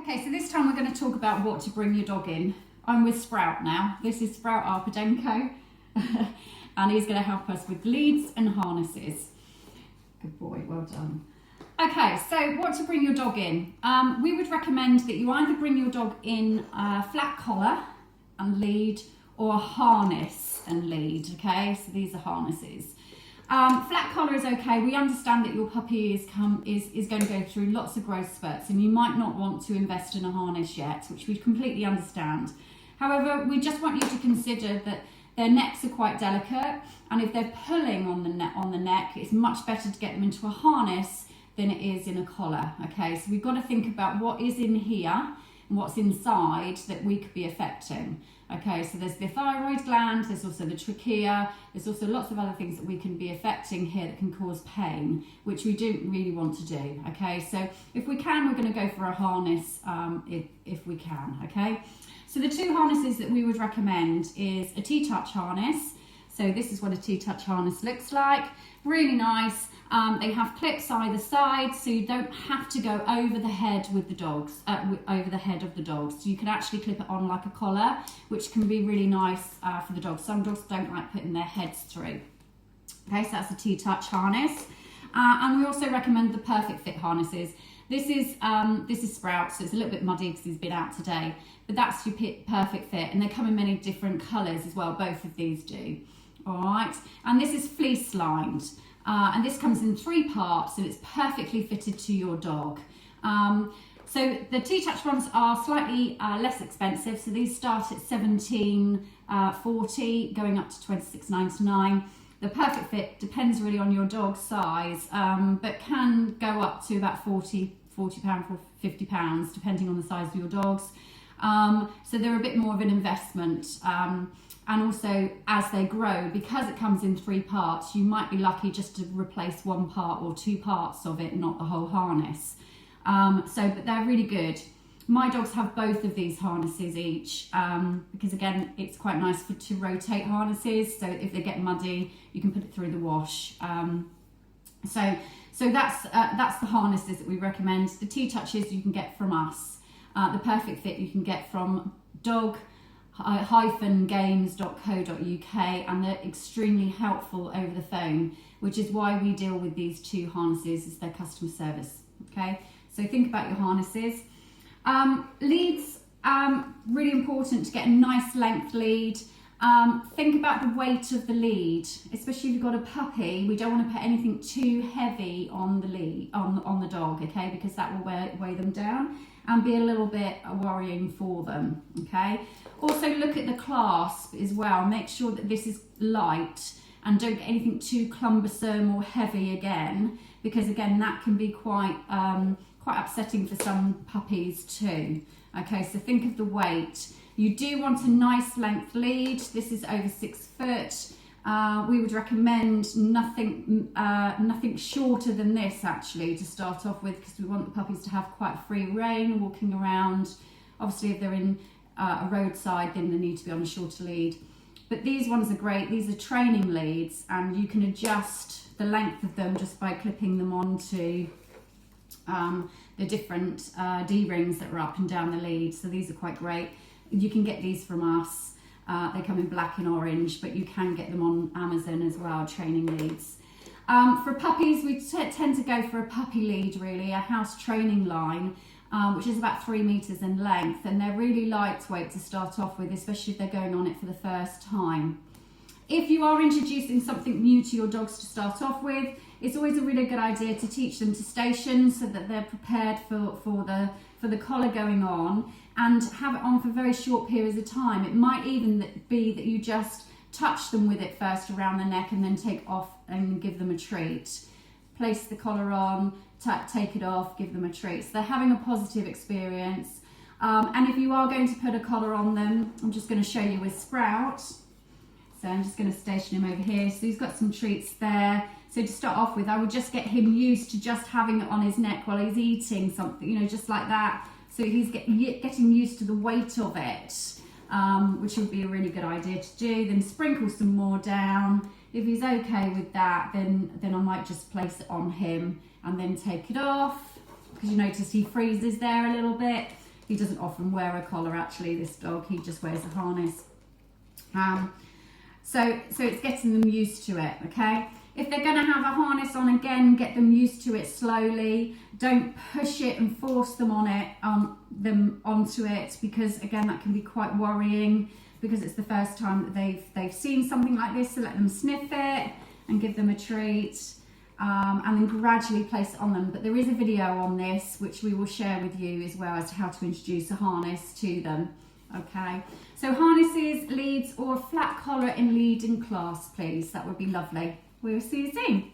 Okay, so this time we're going to talk about what to bring your dog in. I'm with Sprout now. This is Sprout Arpadenko and he's going to help us with leads and harnesses. Good boy, well done. Okay, so what to bring your dog in. We would recommend that you either bring your dog in a flat collar and lead or a harness and lead, okay? So these are harnesses. Flat collar is okay. We understand that your puppy is going to go through lots of growth spurts and you might not want to invest in a harness yet, which we completely understand. However, we just want you to consider that their necks are quite delicate, and if they're pulling on the neck, it's much better to get them into a harness than it is in a collar, okay? So we've got to think about what is in here and what's inside that we could be affecting. Okay, so there's the thyroid gland, there's also the trachea, there's also lots of other things that we can be affecting here that can cause pain, which we don't really want to do. Okay, so if we can, we're going to go for a harness if we can. Okay, so the two harnesses that we would recommend is a T-Touch harness. So this is what a T-Touch harness looks like. Really nice. They have clips either side, so you don't have to go over the head with the dogs, over the head of the dogs. So you can actually clip it on like a collar, which can be really nice for the dogs. Some dogs don't like putting their heads through. Okay, so that's a T-Touch harness. And we also recommend the Perfect Fit harnesses. This is Sprout, so it's a little bit muddy because he's been out today, but that's your Perfect Fit, and they come in many different colours as well. Both of these do. All right, and this is fleece lined. And this comes in 3 parts, and it's perfectly fitted to your dog. So the T-Touch ones are slightly less expensive. So these start at $17.40, going up to $26.99. The Perfect Fit depends really on your dog's size, but can go up to about £40, £50, depending on the size of your dogs. So they're a bit more of an investment. And also, as they grow, because it comes in 3 parts, you might be lucky just to replace 1 part or 2 parts of it, not the whole harness. But they're really good. My dogs have both of these harnesses each, because again, it's quite nice to rotate harnesses. So if they get muddy, you can put it through the wash. So that's the harnesses that we recommend. The T-Touches you can get from us. The Perfect Fit you can get from dog-games.co.uk, and they're extremely helpful over the phone, which is why we deal with these 2 harnesses as their customer service. Okay, so think about your harnesses. Leads, really important to get a nice length lead. Think about the weight of the lead, especially if you've got a puppy. We don't want to put anything too heavy on the lead, on the dog, okay, because that will weigh them down and be a little bit worrying for them. Okay, also look at the clasp as well. Make sure that this is light and don't get anything too cumbersome or heavy again, because again that can be quite upsetting for some puppies too. Okay, so think of the weight. You do want a nice length lead. This is over 6 foot. We would recommend nothing shorter than this actually to start off with, because we want the puppies to have quite free rein walking around. Obviously if they're in a roadside, then they need to be on a shorter lead. But these ones are great. These are training leads, and you can adjust the length of them just by clipping them onto the different D-rings that are up and down the lead. So these are quite great. You can get these from us. They come in black and orange, but you can get them on Amazon as well, training leads. For puppies, we tend to go for a puppy lead, really, a house training line, which is about 3 meters in length, and they're really lightweight to start off with, especially if they're going on it for the first time. If you are introducing something new to your dogs to start off with, it's always a really good idea to teach them to station so that they're prepared for the collar going on, and have it on for very short periods of time. It might even be that you just touch them with it first around the neck and then take off and give them a treat. Place the collar on, take it off, give them a treat. So they're having a positive experience. And if you are going to put a collar on them, I'm just going to show you with Sprout. So I'm just going to station him over here. So he's got some treats there. So to start off with, I would just get him used to just having it on his neck while he's eating something, you know, just like that. So he's getting used to the weight of it, which would be a really good idea to do. Then sprinkle some more down. If he's okay with that, then I might just place it on him and then take it off, because you notice he freezes there a little bit. He doesn't often wear a collar actually, this dog, he just wears a harness. So it's getting them used to it, okay? If they're going to have a harness on, again, get them used to it slowly. Don't push it and force them onto it, because again, that can be quite worrying, because it's the first time that they've seen something like this. So let them sniff it and give them a treat, and then gradually place it on them. But there is a video on this which we will share with you as well, as to how to introduce a harness to them. Okay, so harnesses, leads, or a flat collar in lead in class, please. That would be lovely. We'll see you soon.